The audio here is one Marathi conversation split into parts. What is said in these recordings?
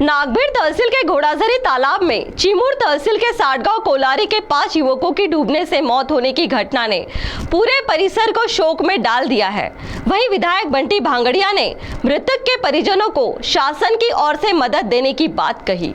नागभीड़ तहसील के घोड़ाझरी तालाब में चिमूर तहसील के साटगांव कोलारी के 5 युवकों की डूबने से मौत होने की घटना ने पूरे परिसर को शोक में डाल दिया है। वहीं विधायक बंटी भांगड़िया ने मृतक के परिजनों को शासन की ओर से मदद देने की बात कही।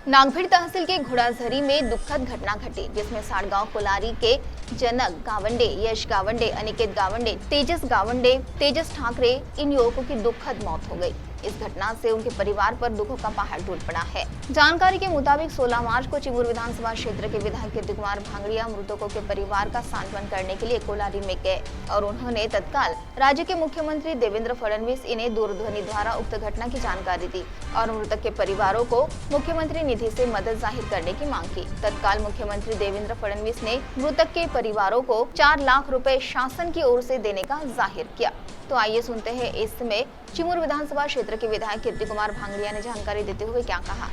नागभीड़ तहसील के घोड़ाझरी में दुखद घटना घटी, जिसमें साटगांव कोलारी के जनक गावंडे, यश गावंडे, अनिकेत गावंडे, तेजस ठाकरे इन युवकों की दुखद मौत हो गई। इस घटना से उनके परिवार पर दुखों का पहाड़ टूट पड़ा है। जानकारी के मुताबिक 16 मार्च को चिमूर विधानसभा क्षेत्र के विधायक कीर्ति कुमार भांगड़िया मृतकों के परिवार का सांत्वन करने के लिए कोलारी में गए और उन्होंने तत्काल राज्य के मुख्यमंत्री देवेंद्र फडणवीस इन्हें दूरध्वनि द्वारा उक्त घटना की जानकारी दी और मृतक के परिवारों को मुख्यमंत्री निधि से मदद जाहिर करने की मांग की। तत्काल मुख्यमंत्री देवेंद्र फडणवीस ने मृतक के परिवारों को 4 लाख रुपए शासन की ओर से देने का जाहिर किया। तो आइए सुनते हैं इस समय चिमूर विधानसभा क्षेत्र के विधायक कीर्ति कुमार भांगड़िया ने जानकारी देते हुए क्या कहा।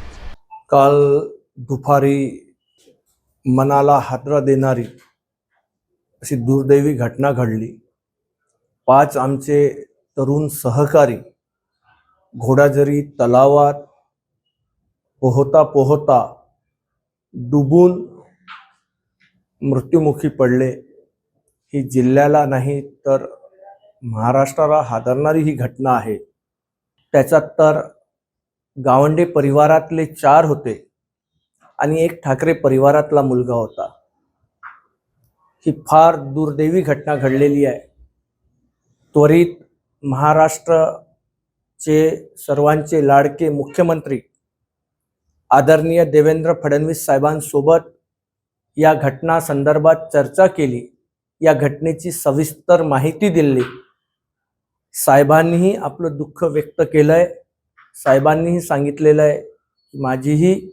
काल दुपारी मनाला हादरा देणारी अशी दुर्दैवी घटना घडली। 5 आमचे तरुण सहकारी घोडाझरी तलावात पोहता पोहता डुबून मृत्युमुखी पडले। ही जिल्ह्याला नाही तर महाराष्ट्राला हादरणारी ही घटना आहे। त्याच्यात तर गावंडे परिवारातले 4 होते आणि एक ठाकरे परिवारातला मुलगा होता। ही फार दुर्दैवी घटना घडलेली आहे। त्वरित महाराष्ट्राचे सर्वांचे लाडके मुख्यमंत्री आदरणीय देवेंद्र फडणवीस साहेबांसोबत या घटना संदर्भात चर्चा केली। या घटनेची सविस्तर माहिती दिली। साहेबांनीही आपलं दुःख व्यक्त केलंय। साहेबांनीही सांगितलेलं आहे की माझीही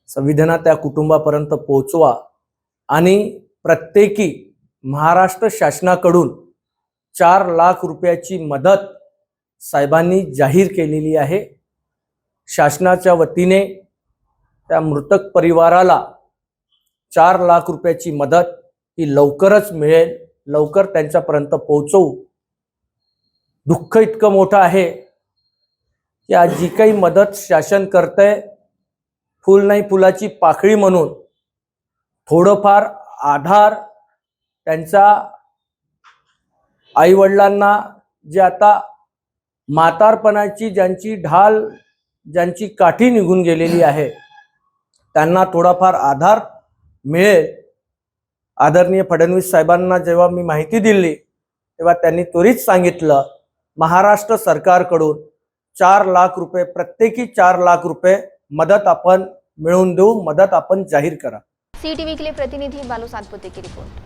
संवेदना त्या कुटुंबापर्यंत पोहोचवा आणि प्रत्येकी महाराष्ट्र शासनाकडून 4 लाख रुपयाची मदत साहेबांनी जाहीर केलेली आहे। शासनाच्या वतीने त्या मृतक परिवाराला 4 लाख रुपयाची मदत ही लवकरच मिळेल। लवकर त्यांच्यापर्यंत पोहोचवू। दुःख इतकं मोठं आहे की आज जी काही मदत शासन करतंय फुल नाही फुलाची पाकळी म्हणून थोडंफार आधार त्यांच्या आई वडिलांना जे आता म्हातारपणाची ज्यांची ढाल ज्यांची काठी निघून गेलेली आहे त्यांना थोडाफार आधार मिळेल। आदरणीय फडणवीस साहेबांना जेव्हा मी माहिती दिली तेव्हा त्यांनी त्वरित सांगितलं महाराष्ट्र सरकारकडून 4 लाख रुपये प्रत्येकी 4 लाख रुपये मदत आपण मिळवून देऊ। मदत आपण जाहीर करा। CTV के लिए प्रतिनिधि बालू सातपुते की रिपोर्ट।